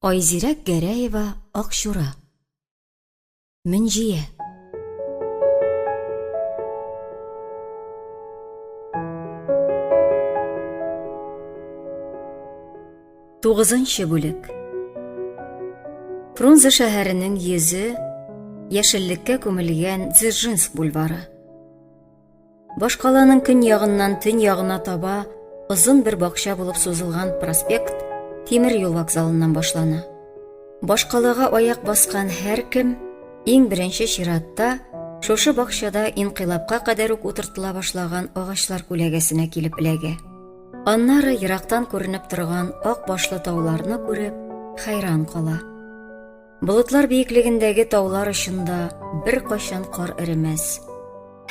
Айзирәк Гәрәева Акчура. Мөнҗия. Тугызынчы бүлек. Фрунзе шәһәренең йөзе яшеллеккә күмелгән Дзержинск бульвары. Башкаланың көньягыннан төньягына таба озын бер бакча булып сузылган проспект тимер юл вокзалыннан башлана. Башкалага аяк баскан һәркем иң беренче чиратта шушы бакчада инкыйлабка кадәр үк утыртыла башлаган агачлар күләгәсенә килеп эләгә. Аннары ерактан күренеп торган ак башлы тауларны күреп хайран кала. Болытлар биеклегендәге таулар очында бер кайчан кар эремәс.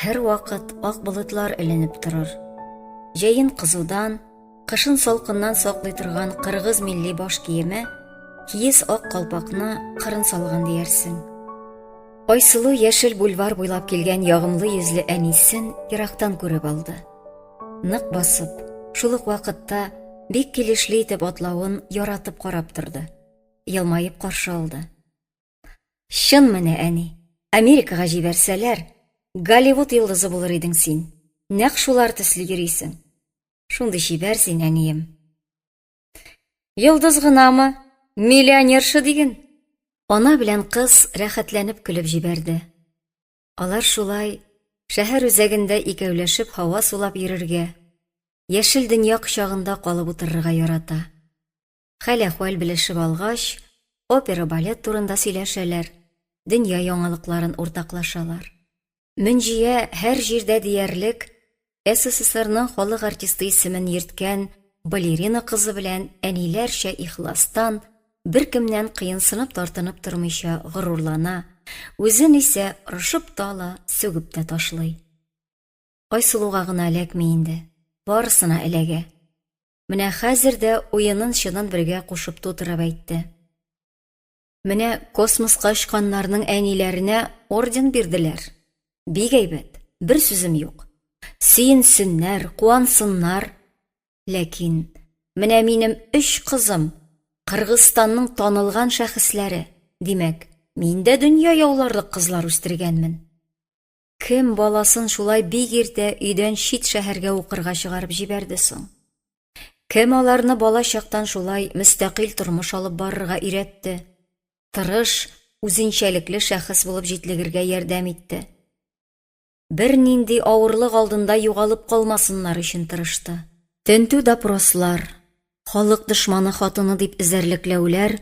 Һәр вакыт ак болытлар эленеп торыр. Җәен кызудан, кышын салкыннан саклый торган кыргыз милли баш киеме, киез ак калпакны кырын салган диярсең. Айсылу яшел бульвар буйлап килгән ягымлы йөзле әнисен ерактан күреп алды. Нык басып, шул ук вакытта бик килешле итеп атлавын яратып карап торды. Елмаеп каршы алды. Чын менә, әни, Америкага җибәрсәләр, Голливуд йолдызы булыр идең син. Нәкъ шулар төсле йөрисең. Шундый җибәр син, әнием. Йолдыз гынамы? Миллионерша диген. Ана белән кыз рәхәтләнеп көлеп җибәрде. Алар шулай шәһәр үзәгендә икәүләшеп һава сулап йөрергә, яшел дөнья кочагында калып утырырга ярата. Хәл-әхвәл белешеп алгач, опера-балет турында сөйләшәләр, дөнья яңалыкларын уртаклашалар. Мөнҗия һәр җирдә диярлек СССРның халык артисты исемен йөрткән балерина кызы белән әниләрчә ихластан, беркемнән кыенсынып тартынып тормыйча горурлана, үзен исә рышып тала, сүгеп тә ташлый. Айсылуга гына эләкми инде, барысына эләгә. Менә хәзер дә уенын чынын бергә кушып тутырып әйтте. Менә космоска очканнарның әниләренә орден бирделәр. Бик әйбәт, бер сүзем юк. Сөенсеннәр, куансыннар. Ләкин менә минем 3 кызым Кыргызстанның танылган шәхесләре. Димәк, мин дә дөнья яуларлык кызлар үстергәнмен. Кем баласын шулай бик иртә өйдән чит шәһәргә укырга чыгарып җибәрде соң? Кем аларны бала чактан шулай мөстәкыйль тормыш алып барырга өйрәтте? Тырыш, үзенчәлекле шәхес булып җитлегергә ярдәм итте. Бер нинди авырлык алдында югалып калмасыннар өчен тырышты. Тентү допрослар, халык дошманы хатыны дип эзәрлекләүләр,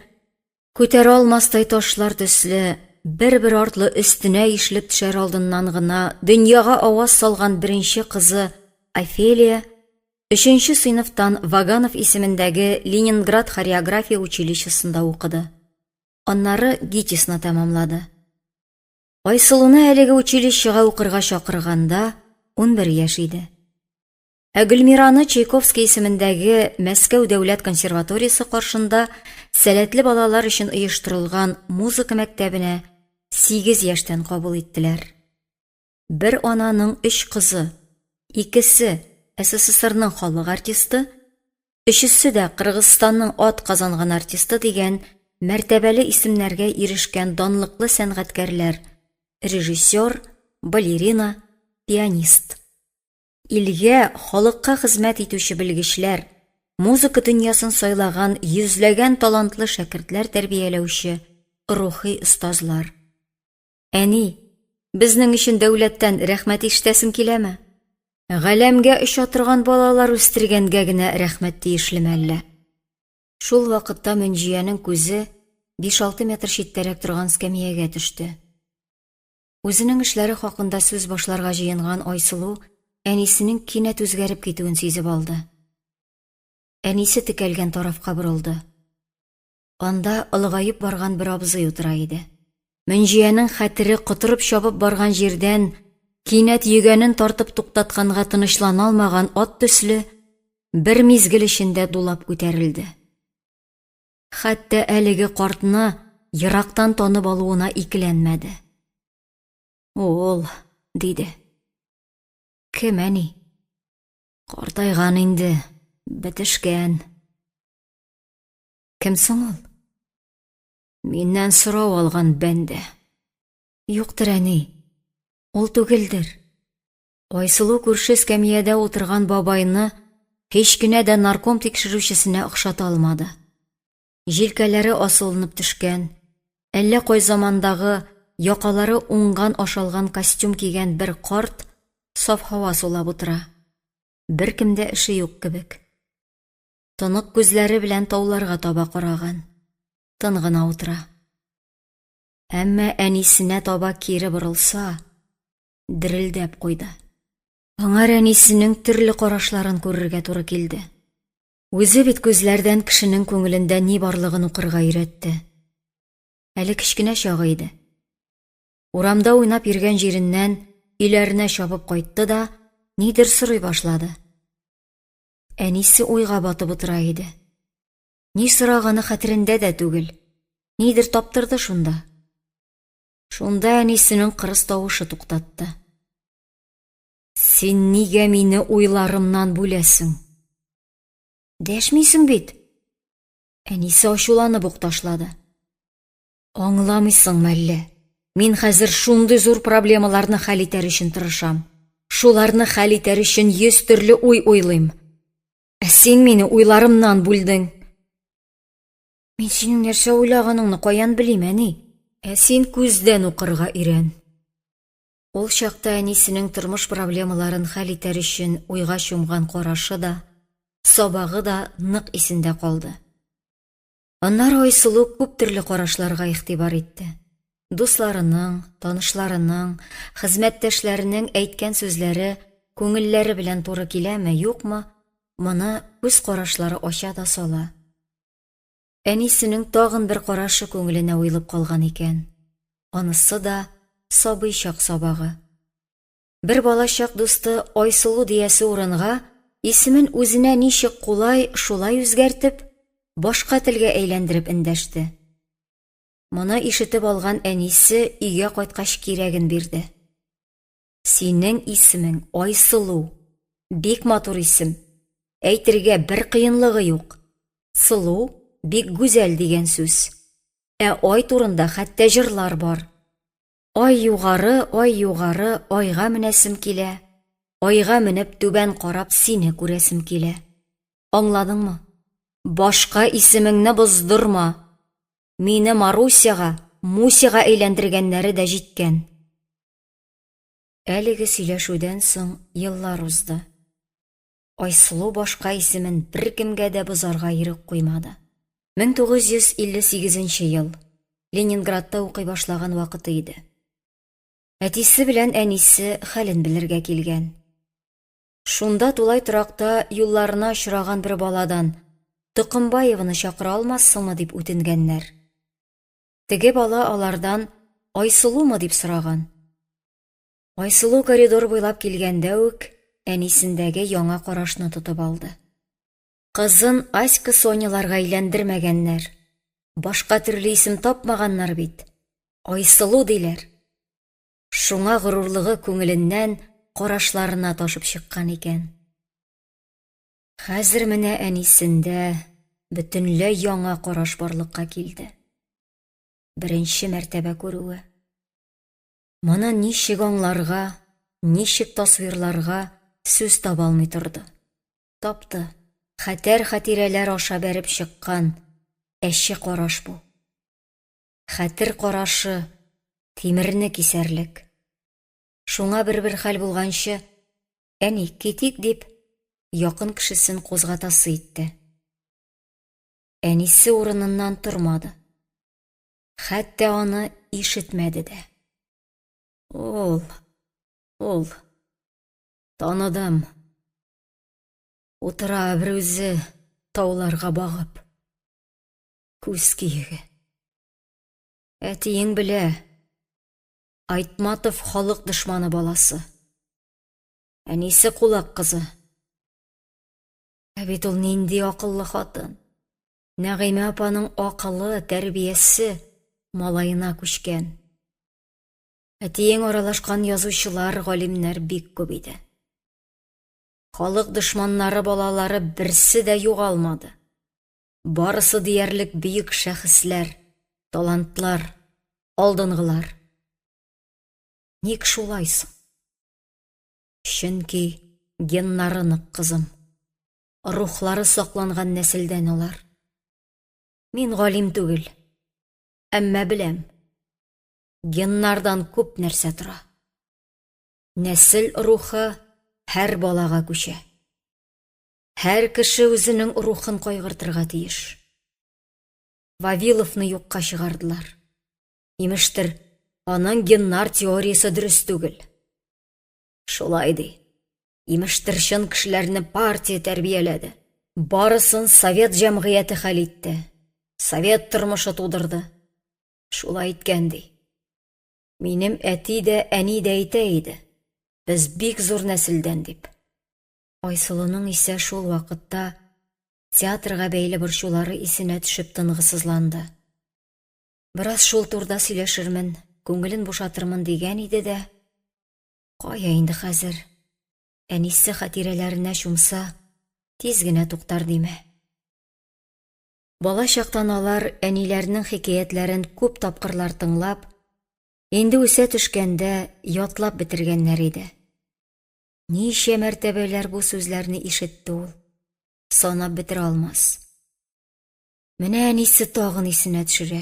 күтәрә алмастай ташлар төсле бер-бер артлы өстенә ишелеп төшәр алдыннан гына дөньяга аваз салган беренче кызы Офелия 3нче сыйныфтан Ваганов исемендәге Ленинград хореография училищесында укыды. Аннары ГИТИСны тәмамлады. Айсылуны әлеге училищега укырга чакырганда 11 яшь иде. Ә Гөлмираны Чайковский исемендәге Мәскәү дәүләт консерваториясе каршында сәләтле балалар өчен оештырылган музыка мәктәбенә 8 яшьтән кабул иттеләр. Бер ананың 3 кызы, икесе СССРның халык артисты, өчесе дә Кыргызстанның ат казанган артисты дигән мәртәбәле исемнәргә ирешкән данлыклы сәнгатькәрләр, режиссер, балерина, пианист. Илгә, халыкка хезмәт итүче белгечләр, музыка дөньясын сайлаган йөзләгән талантлы шәкертләр тәрбияләүче рухи остазлар. Әни, безнең өчен дәүләттән рәхмәт ишетәсең киләме? Галәмгә оча торган балалар үстергәнгә генә рәхмәт тиешлеме әллә? Шул вакытта Мөнҗиянең күзе 5-6 метр читтәрәк торган скамьягә төште. Үзенең эшләре хакында сүз башларга җыенган Айсылу әнисенең кинәт үзгәреп китүен сизеп алды. Әнисе текәлгән тарафка борылды. Анда ылгайып барган бер абзый утыра иде. Мөнҗиянең хәтере котырып чабып барган җирдән кинәт йөгәнен тартып туктатканга тынычлана алмаган ат төсле бер мизгел эчендә дулап күтәрелде. Хәтта әлеге картны ерактан танып алуына икеләнмәде. «Ул», диде. «Кем, әни?» «Картайган инде, бетешкән». «Кем соң ул?» Миннән сорау алган бәндә. Юктыр, әни. Ул түгелдер. Айсылу күрше эскәмиядә утырган бабайны һич кенә дә нарком тикшерүчесенә охшата алмады. Җилкәләре асылынып төшкән, әллә кай замандагы якалары уңган ашалган костюм кигән бер карт саф һава сулап утыра. Беркемдә эше юк кебек. Тонык күзләре белән тауларга таба караган. Тын гына утыра. Әмма әнисенә таба кире борылса, дерелдәп куйды. Аңар әнисенең төрле карашларын күрергә туры килде. Үзе бит күзләрдән кешенең күңелендә ни барлыгын укырга өйрәтте. Әле кечкенә чагы иде. Урамда уйнап йөргән җиреннән өйләренә чабып кайтты да, нидер сорый башлады. Әнисе уйга батып утыра иде. Ни сораганы хәтерендә дә түгел. Нидер таптырды шунда. Шунда әнисенең кырыс тавышы туктатты. Син нигә мине уйларымнан бүләсең? Дәшмисең бит? Әнисе ачуланып ук ташлады. Аңламыйсың мәллә? Мин хәзер шундый зур проблемаларны хәл итәр өчен тырышам. Шуларны хәл итәр өчен 100 төрле уй уйлыйм. Ә син мине уйларымнан бүлдең. Мин синең нәрсә уйлаганыңны каян белим, әни? Ә син күздән укырга өйрән. Ул чакта әнисенең тормыш проблемаларын хәл итәр өчен уйга чумган карашы да, сабагы да нык исендә калды. Аннары Айсылу күп төрле карашларга игътибар итте. Дусларының, танышларының, хезмәттәшләренең әйткән сүзләре күңелләре белән туры киләме, юкмы, моны күз карашлары ача да сала. Әнисенең тагын бер карашы күңеленә уелып калган икән. Анысы да сабый чак сабагы. Бер балачак дусты Айсылу диясе урынга исемен үзенә ничек кулай, шулай үзгәртеп, башка телгә әйләндереп эндәште. Моны ишетеп алган әнисе өйгә кайткач кирәген бирде. Синең исемең Айсылу. Бик матур исем. Әйтергә бер кыенлыгы юк. Сылу бик гүзәл дигән сүз. Ә ай турында хәтта җырлар бар. Ай югары, айга менәсем килә. Айга менеп түбән карап сине күрәсем килә. Аңладыңмы? Башка исемеңне боздырма. Мине Марусяга, Мусяга әйләндергәннәре дә җиткән. Әлеге сөйләшүдән соң еллар узды. Айсылу башка исемен беркемгә дә бозарга ирек куймады. 1958 ел. Ленинградта укый башлаган вакыты иде. Әтисе белән әнисе хәлен белергә килгән. Шунда тулай торакта юлларына очраган бер баладан Тыкымбаевны чакыра алмассыңмы дип үтенгәннәр. Теге бала алардан Айсылумы дип сораган. Айсылу коридор буйлап килгәндә үк әнисендәге яңа карашны тотып алды. Кызын Аська Соняларга әйләндермәгәннәр. Башка төрле исем тапмаганнар бит. Айсылу диләр. Шуңа горурлыгы күңеленнән карашларына ташып чыккан икән. Хәзер менә әнисендә бөтенләй яңа караш барлыкка килде. Беренче мәртәбә күрүе. Моны ничек аңларга, ничек тасвирларга сүз таба алмый торды. Тапты. Хәтәр хатирәләр аша бәреп чыккан әче караш бу. Хәтер карашы тимерне кисәрлек. Шуңа бер хәл булганчы, әни китик дип, якын кешесен кузгатасы итте. Әнисе урыныннан тормады. Хәтта аны ишетмәде дә. Ул, таныдым. Утыра бер үзе тауларга багып. Күз киеге. Әтиең белә, Айтматов халык дошманы баласы. Әнисе кулак кызы. Ә бит ул нинди акыллы хатын. Нәгыймә апаның акылы, тәрбиясе малайына күчкән. Әтиең аралашкан язучылар, галимнәр бик күп иде. Халык дошманнары балалары берсе дә югалмады. Барысы диярлек бөек шәхесләр, талантлар, алдынгылар. Ник шулайсың? Чөнки геннары нык, кызым. Рухлары сакланган нәселдән алар. Мин галим түгел, әмма беләм. Геннардан күп нәрсә тора. Нәсел рухы һәр балага күчә. Һәр кеше үзенең рухын кайгыртырга тиеш. Вавиловны юкка чыгардылар. Имештер, аның геннар теориясе дөрес түгел. Шулай ди. Имештер, чын кешеләрне партия тәрбияләде. Барысын совет җәмгыяте хәл итте. Совет тормышы тудырды. Шулай иткән ди. Минем әти дә, әни дә әйтә иде. Без бик зур нәселдән дип. Айсылуның исә шул вакытта театрга бәйле борчулары исенә төшеп тынгысызланды. Бераз шул турда сөйләшермен, күңелен бушатырмын дигән иде дә, кая инде хәзер? Әнисе хатирәләренә чумса, тиз генә туктар димә. Бала чактан алар әниләренең хикәятләрен күп тапкырлар тыңлап, инде үсә төшкәндә ятлап бетергәннәр иде. Ничә мәртәбәләр бу сүзләрне ишетте ул, санап бетерә алмас. Менә әнисе тагын исенә төшерә.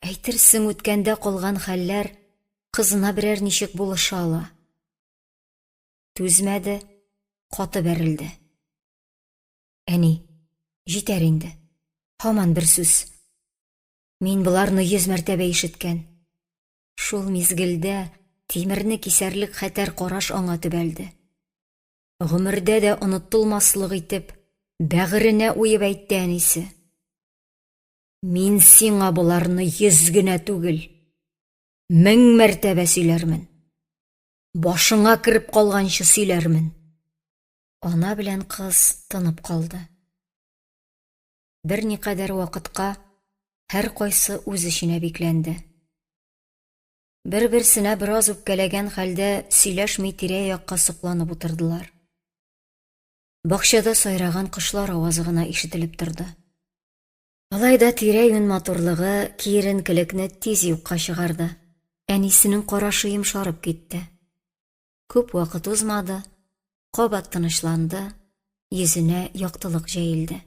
Әйтерсең, үткәндә калган хәлләр кызына берәр ничек булыша ала. Түзмәде, каты бәрелде. Әни, җитәр инде. Һаман бер сүз. Мин буларны 100 мәртәбә ишеткән. Шул мизгелдә тимерне кисәрлек хәтәр караш аңа төбәлде. Гомердә дә онытылмаслык итеп, бәгыренә уеп әйтте әнисе. Мин сиңа буларны 100 генә түгел, 1000 мәртәбә сөйләрмен. Башыңа кереп калганчы сөйләрмен. Ана белән кыз тынып калды. Бер никадәр вакытка һәр кайсы үз эченә бикләнде. Бер-берсенә бераз үпкәләгән хәлдә сөйләшми тирә-якка сокланып утырдылар. Бакчада сайраган кошлар авазы гына ишетелеп торды. Алайда тирә-юнь матурлыгы киеренкелекне тиз юкка чыгарды. Әнисенең карашы йомшарып китте. Күп вакыт узмады, кабат тынычланды, йөзенә яктылык җәелде.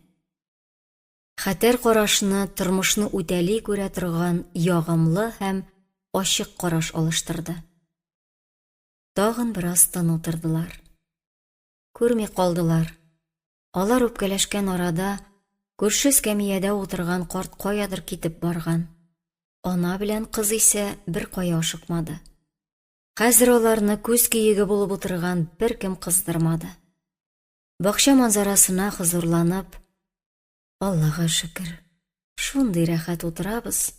Хәтәр карашны тормышны үтәли күрә торган ягымлы һәм ачык караш алыштырды. Тагын бераз тын утырдылар. Күрми калдылар. Алар үпкәләшкән арада күрше эскәмиядә утырган карт каядыр китеп барган. Ана белән кыз исә бер кая ашыкмады. Хәзер аларны күз киеге булып утырган бер кем кыздырмады. Бакча манзарасына хозурланып, Аллага шөкер, шундый рәхәт утырабыз,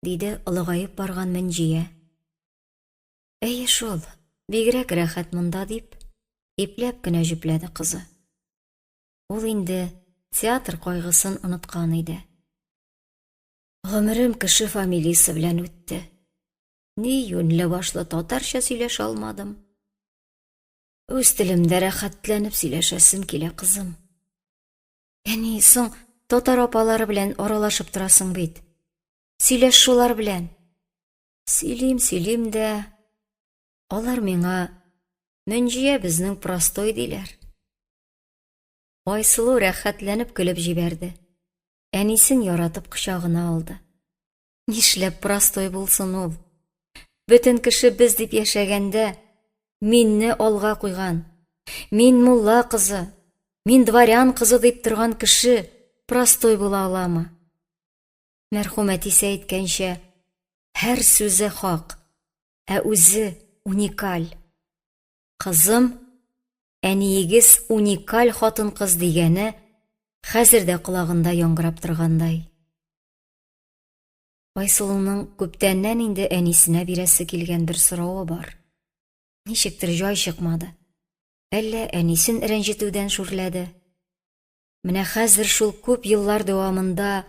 диде олыгаеп барган Мәнҗия. Әйе шул, бигрәк рәхәт монда дип, ипләп кенә җөпләде кызы. Ул инде театр кайгысын оныткан иде. Гомерем кеше фамилиясе белән үтте. Ни юньле башлы татарча сөйләшә алмадым. Үз телемдә рәхәтләнеп сөйләшәсем килә, кызым. Әни, соң татар апалары белән аралашып торасың бит. Сөйләш шулар белән. Сөйлим дә, алар миңа Мәнҗия безнең простой диләр. Айсылу рәхәтләнеп көлеп җибәрде. Әнисен яратып кочагына алды. Нишләп простой булсын ул? Бөтен кеше без дип яшәгәндә, минне алга куйган. Мин мулла кызы, мин дворян кызы дип торган кеше простой була аламы? Мәрхүм әтисе әйткәнчә, һәр сүзе хак, ә үзе уникаль. Кызым, әниегез уникаль хатын-кыз дигәне хәзер дә колагында яңгырап торгандай. Айсылуның күптәннән инде әнисенә бирәсе килгән бер соравы бар. Ничектер җай чыкмады. Әллә әнисен рәнҗетүдән шүрләде. Менә хәзер шул күп еллар дәвамында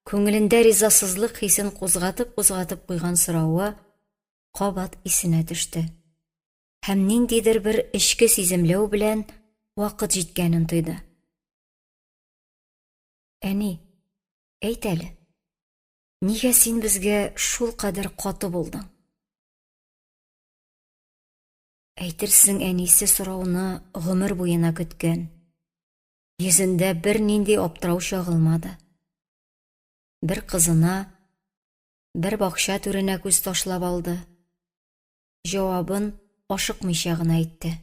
күңелендә ризасызлык хисен кузгатып куйган соравы кабат исенә төште. Һәм ниндидер бер эчке сиземләү белән вакыт җиткәнен тойды. Әни, әйт әле. Нигә син безгә шул кадәр каты булдың? Әйтерсең, әнисе сорауны гомер буена көткән. Йөзендә бер нинди аптырау чагылмады. Бер кызына, бер бакча түренә күз ташлап алды. Җавабын ашыкмыйча гына әйтте.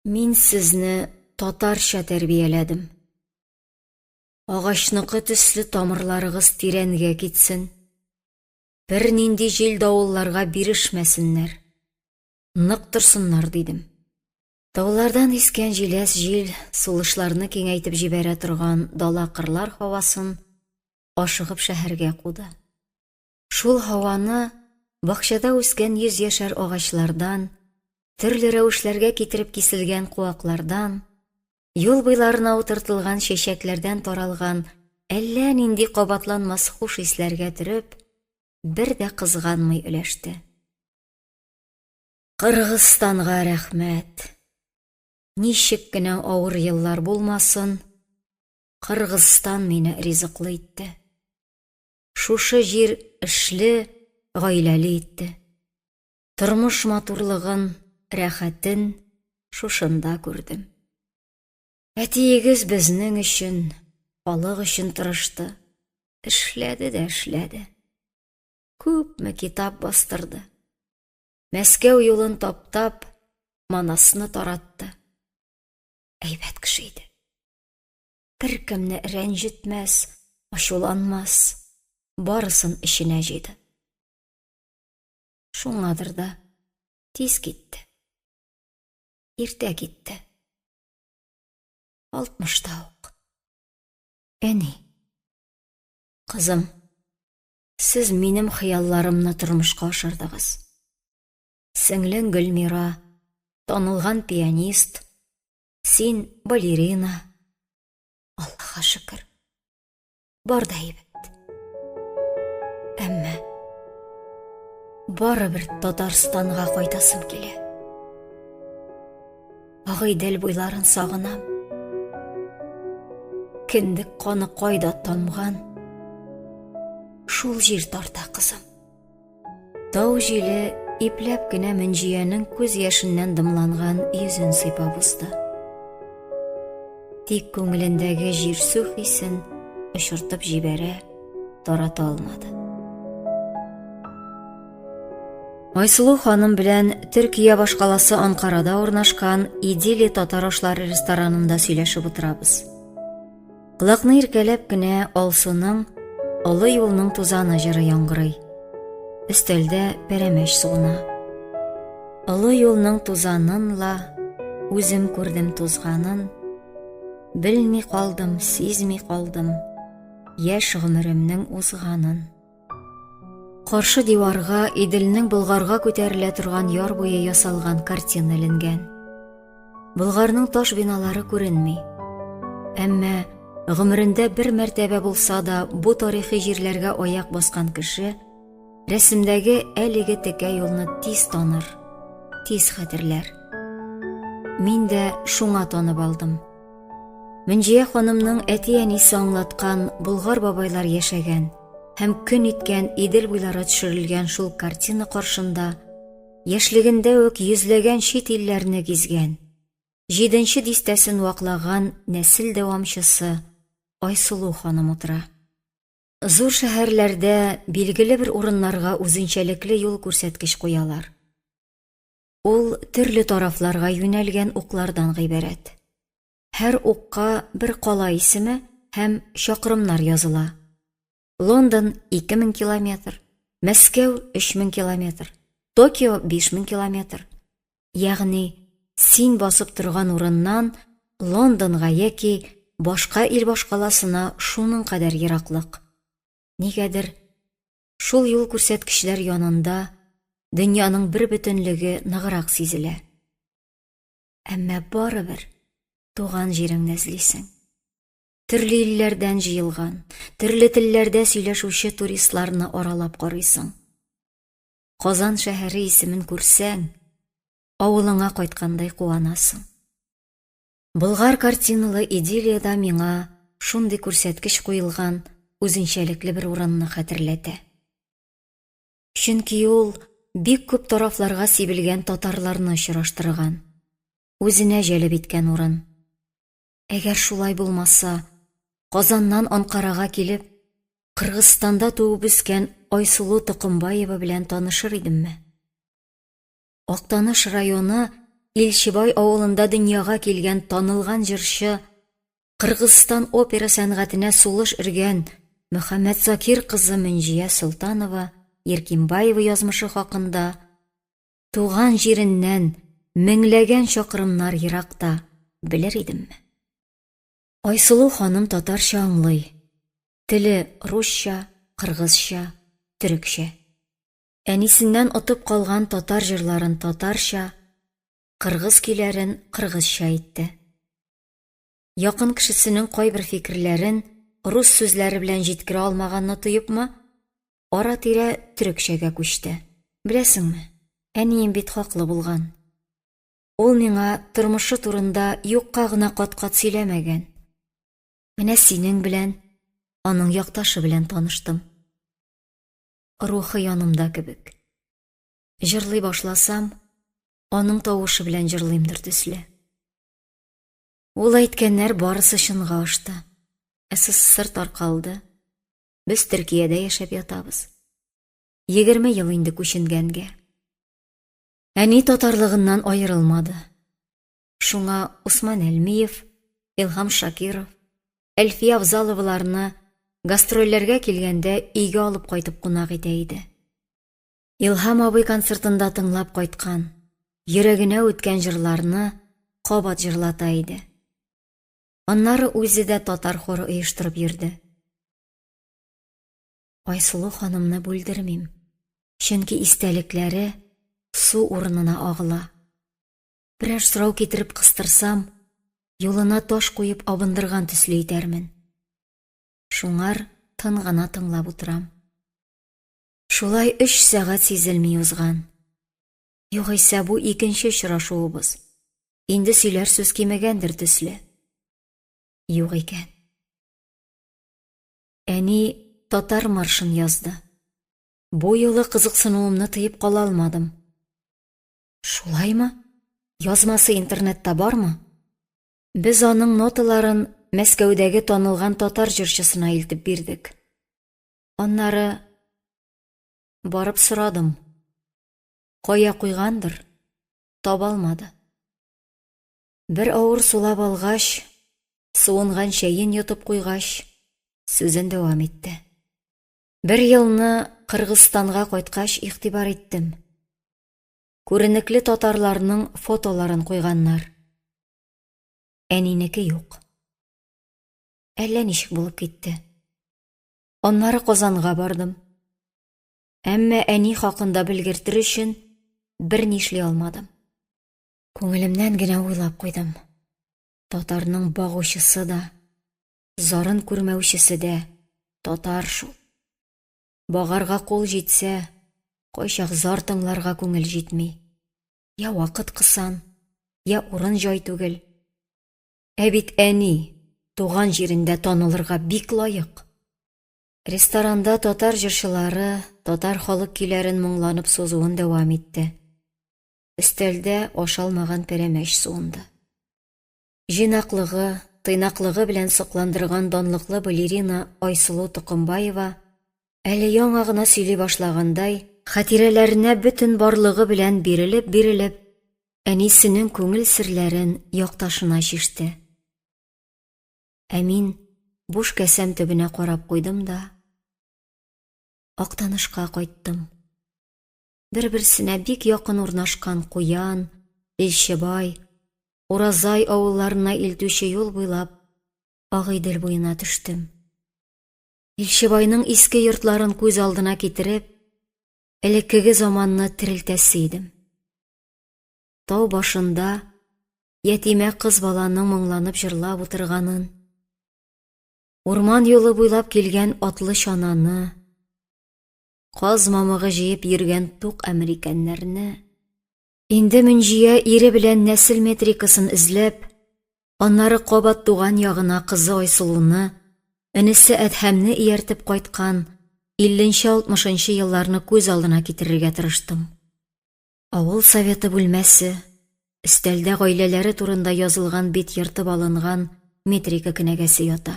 Мин сезне татарча тәрбияләдем. Агачныкы төсле тамырларыгыз тирәнгә китсен. Бер нинди җил давылларга бирешмәсеннәр. Нык торсыннар дидем. Таулардан искән җиләс җил сулышларны киңәйтеп җибәрә торган дала кырлар һавасын ашыгып шәһәргә куды. Шул һаваны бакчада үскән 100 яшәр агачлардан, төрле рәвешләргә китереп киселгән куаклардан, юл буйларына утыртылган чәчәкләрдән таралган әллә нинди кабатланмас хуш исләргә төреп, бер дә кызганмый өләште. Кыргызстанга рәхмәт. Ничек кенә авыр еллар булмасын, Кыргызстан мине ризыклы итте. Шушы җир эшле, гаиләле итте. Тормыш матурлыгын, рәхәтен шушында күрдем. Әтиегез безнең өчен, халык өчен тырышты. Эшләде дә эшләде. Күпме китап бастырды. Мәскәү юлын таптап, Манасны таратты. Әйбәт кеше иде. Бер кемне рәнҗетмәс, ачуланмас, барысын эченә җыйды. Шуңадыр да тиз китте. Иртә китте. 60-та ук. Әни, кызым, сез минем хыялларымны тормышка ашырдыгыз. Сеңлең Гөлмира, танылган пианист, син балерина. Аллаһка шөкер. Бар да әйбәт. Әмма барыбер Татарстанга кайтасым килә. Агыйдел буйларын сагынам. Киндек каны кайда тамган, шул җир тарта кызым. Тау җиле ипләп кенә Мөнҗиянең күз яшеннән дымланган йөзен сыйпап узды. Тик күңелендәге җирсү хисен очыртып җибәрә, тарата алмады. Айсылу ханым белән Төркия башкаласы Анкарада урнашкан Идили татар ашлары ресторанында сөйләшеп утырабыз. Кулакны иркәләп кенә Алсуның Олы юлның тузаны җыры яңгырый. Өстәлдә пәрәмәч сугына. Олы юлның тузанынла үзем күрдем тузганын. Белми калдым, сизми калдым яшь гомеремнең узганын. Каршы диварга Иделнең Болгарга күтәрелә торган яр буе ясалган картина эленгән. Болгарның таш биналары күренми. Әмма гомерендә бер мәртәбә булса да бу тарихи җирләргә аяк баскан кеше рәсемдәге әлеге текә юлны тиз таныр, тиз хәтерләр. Мин дә шуңа танып алдым. Мөнҗия ханымның әти-әнисе аңлаткан болгар бабайлар яшәгән һәм көн иткән Идел буйлары төшерелгән шул картина каршында яшьлегендә үк йөзләгән чит илләрне гизгән, 7нче дистәсен ваклаган нәсел дәвамчысы Айсылу ханым утыра. Зур шәһәрләрдә билгеле бер урыннарга үзенчәлекле юл күрсәткеч куялар. Ул төрле тарафларга юнәлгән уклардан гыйбарәт. Һәр укка бер кала исеме һәм чакрымнар языла. Лондон 2000 километр, Мәскәү 3000 километр, Токио 5000 километр. Ягъни син басып торган урыннан Лондонга яки башка ил башкаласына шуның кадәр ераклык. Нигәдер шул юл күрсәткечләр янында дөньяның бер бөтенлеге ныграк сизелә. Әмма барыбер туган җиреңне эзлисең. Төрле илләрдән җыелган, төрле телләрдә сөйләшүче туристларны аралап карыйсың. Казан шәһәре исемен күрсәң, авылыңа кайткандай куанасың. Болгар картиналы Идилиядә миңа шундый күрсәткеч куелган үзенчәлекле бер урынны хәтерләтә. Чөнки ул бик күп тарафларга сибелгән татарларны очраштырган, үзенә җәлеп иткән урын. Әгәр шулай булмаса, Казаннан Анкарага килеп, Кыргызстанда туып үскән Айсылу Токымбаева белән танышыр идемме? Актаныш районы Илчебай авылында дөньяга килгән танылган җырчы, Кыргызстан опера сәнгатенә сулыш өргән Мөхәммәд Закир кызы Мөнҗия Солтанова Еркимбаева язмышы хакында туган җиреннән меңләгән чакрымнар еракта белер идемме? Айсылу ханым татарча аңлый. Теле русча, кыргызча, төрекчә. Әнисеннән отып калган татар җырларын татарча, кыргыз көйләрен кыргызча әйтте. Якын кешесенең кайбер фикерләрен рус сүзләре белән җиткерә алмаганны тоепмы, ара-тирә төрекчәгә күчте. Беләсеңме, әнием бит хаклы булган. Ул миңа тормышы турында юкка гына кат-кат сөйләмәгән. Менә синең белән, аның якташы белән таныштым. Рухы янымда кебек. Җырлый башласам, аның тавышы белән җырлыймдыр төсле. Ул әйткәннәр барысы чынга ашты. СССР таркалды. Без Төркиядә яшәп ятабыз. 20 ел инде күченгәнгә. Әни татарлыгыннан аерылмады. Шуңа Усман Әлмиев, Илһам Шакиров, Әлфия Авзаловларны гастрольләргә килгәндә өйгә алып кайтып кунак итә иде. Илһам абый концертында тыңлап кайткан, йөрәгенә үткән җырларны кабат җырлата иде. Аннары үзе дә татар хоры оештырып йөрде. Айсылу ханымны бүлдермим, чөнки истәлекләре су урынына агыла. Берәр сорау китереп кыстырсам, юлына таш куеп абындырган төсле итәрмен. Шуңар тын гына тыңлап утырам. Шулай 3 сәгать сизелми узган. Югыйсә бу икенче очрашуыбыз. Инде сөйләр сүз кимәгәндер төсле. Юк икән. Әни татар маршын язды. Бу юлы кызыксынуымны тыеп кала алмадым. Шулаймы? Язмасы интернетта бармы? Без аның ноталарын Мәскәүдәге танылган татар җырчысына илтеп бирдек. Аннары барып сорадым. Кая куйгандыр? Таба алмады. Бер авыр сулап алгач, суынган чәен йотып куйгач, сүзен дәвам итте. 1 елны Кыргызстанга кайткач игътибар иттем. Күренекле татарларның фотоларын куйганнар. Әнинеке юк. Әллә ничек булып китте. Аннары Казанга бардым. Әмма әни хакында белгертер өчен берни эшли алмадым. Күңелемнән генә уйлап куйдым. Татарның багучысы да, зарын күрмәүчесе дә татар шул. Багарга кул җитсә, кайчак зар тыңларга күңел җитми. Я вакыт кысан, я урын җай түгел. Ә бит әни туган җирендә танылырга бик лаек. Ресторанда татар җырчылары татар халык көйләрен моңланып сузуын дәвам итте. Өстәлдә ашалмаган пәрәмәч суынды. Җыйнаклыгы, тыйнаклыгы белән сокландырган данлыклы балерина Айсылу Токымбаева әле яңа гына сөйли башлагандай, хатирәләренә бөтен барлыгы белән бирелеп, әнисенең күңел серләрен якташына чиште. Ә мин буш кәсәм төбенә карап куйдым да Актанышка кайттым. Бер-берсенә бик якын урнашкан Куян, Илчебай, Уразай авылларына илтүче юл буйлап Агыйдел буена төштем. Илчебайның иске йортларын күз алдына китереп, элеккеге заманны терелтәсе идем. Тау башында ятимә кыз баланың моңланып җырлап утырганын, урман юлы буйлап килгән атлы чананы, каз мамыгы җыеп йөргән тук американнарны, инде Мөнҗия ире белән нәсел метрикасын эзләп, аннары кабат туган ягына кызы Айсылуны Энесе Әдһәмне ияртеп кайткан 50-60 елларны күз алдына китерергә тырыштым. Авыл советы бүлмәсе, өстәлдә гаиләләре турында язылган бит йыртып алынган метрика кенәгәсе ята.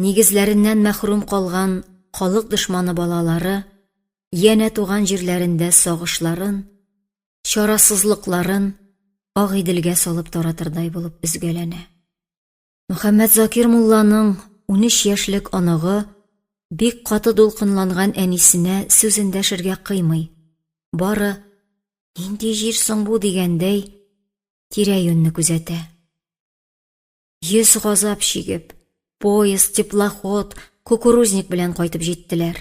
Нигезләреннән мәхрүм калган халык дошманы балалары янә туган җирләрендә сагышларын, чарасызлыкларын Агыйделгә салып таратырдай булып өзгәләнә. Мөхәммәд Закир мулланың 13 яшьлек аныгы бик каты дулкынланган әнисенә сүзен дәшергә кыймый. Бары «Нинди җир соң бу?» дигәндәй тирә-юньне күзәтә. 100 газап чигеп, поезд, теплоход, кукурузник белән кайтып җиттеләр.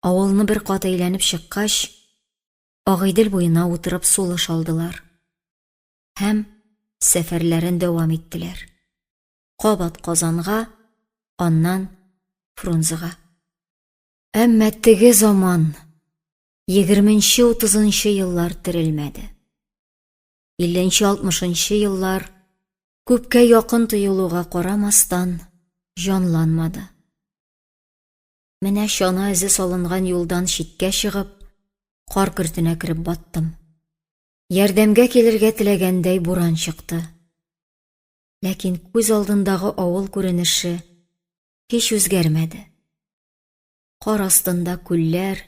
Авылны бер кат әйләнеп чыккач, Агыйдел буена утырып сулыш алдылар. Һәм сәфәрләрен дәвам иттеләр. Кабат Казанга, аннан Фрунзега. Әмма теге заман 20-30 еллар терелмәде. 50-60 еллар күпкә якын тоелуга карамастан җанланмады. Менә чана эзе салынган юлдан читкә чыгып, кар кертенә кереп баттым. Ярдәмгә килергә теләгәндәй буран чыкты. Ләкин күз алдындагы авыл күренеше һич үзгәрмәде. Кар астында күлләр,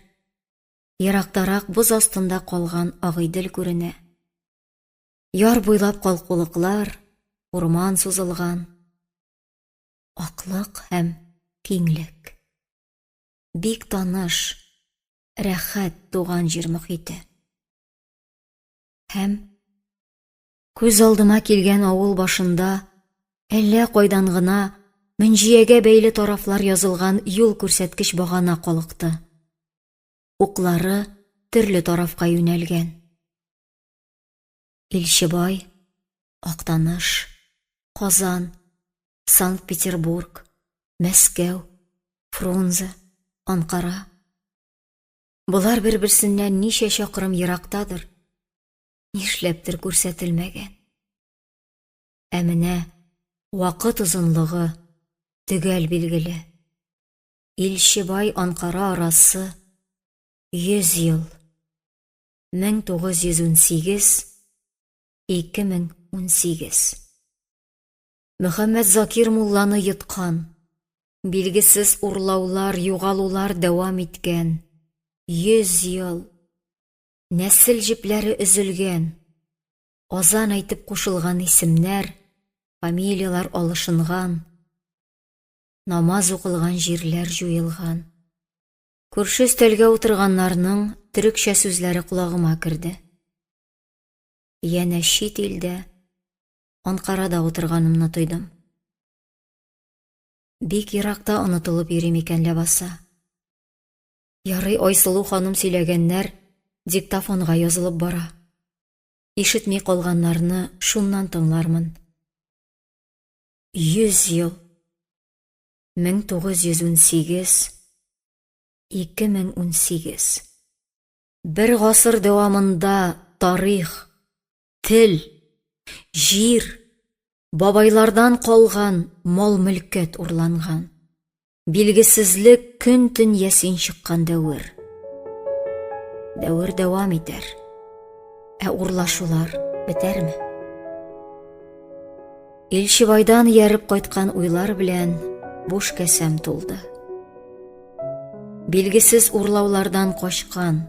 ерактарак боз астында калган Агыйдел күренә. Яр буйлап калкулыклар, урман сузылган. Аклык һәм киңлек. Бик таныш, рәхәт туган җир мөхите. Һәм күз алдыма килгән авыл башында әллә кайдан гына Мөнҗиягә бәйле тарафлар язылган юл күрсәткеч багана калыкты. Уклары төрле тарафка юнәлгән. Илчебай, Актаныш, Казан, Санкт-Петербург, Мәскәү, Фрунзе, Анкара. Булар бер-берсеннән ничә чакрым ерактадыр, нишләптер күрсәтелмәгән. Ә менә вакыт озынлыгы төгәл билгеле. Илчебай Анкара арасы 100 ел. 1918-2018. Мөхәммәд Закир мулланы йоткан, билгесез урлаулар, югалулар дәвам иткән. 100 ел. Нәсел җипләре өзелгән. Азан әйтеп кушылган исемнәр, фамилиялар алышынган. Намаз укылган җирләр җуелган. Күрше өстәлгә утырганнарның төрекчә сүзләре кулагыма керде. Янә чит илдә, Анкарада утырганымны тойдым. Бик еракта онытылып йөрим икән ләбаса. Ярый Айсылу ханым сөйләгәннәр диктофонга язылып бара. Ишетми калганнарны шуннан тыңлармын. 100 ел. 1918-2018. Бер гасыр дәвамында тарих, тел, җир, бабайлардан калган мал-мөлкәт урланган. Билгесезлек көн-төн ясин чыккан дәвер. Дәвер дәвам итәр. Ә урлашулар бетәрме? Илчебайдан ярып кайткан уйлар белән буш кәсәм тулды. Билгесез урлаулардан качкан,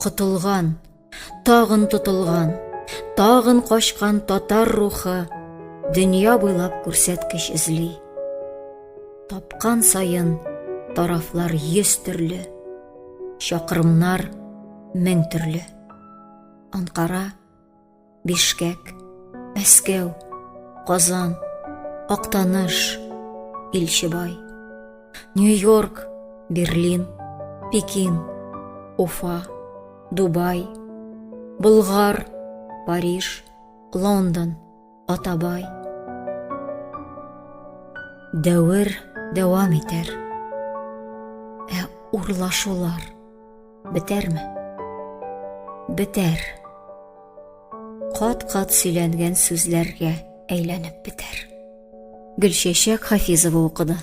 котылган, тагын тотылган, тагын качкан татар рухы дөнья буйлап күрсәткеч эзли. Тапкан сайын тарафлар 100 төрле, чакрымнар 1000 төрле. Анкара, Бишкек, Мәскәү, Казан, Актаныш, Илчебай, Нью-Йорк, Берлин, Пекин, Уфа, Дубай, Болгар, Париж, Лондон, Атабай. Дәвер дәвам итәр. Ә урлашулар бетәрме? Бетәр. Кат-кат сөйләнгән сүзләргә әйләнеп бетәр. Гөлчәчәк Хафизова укыды.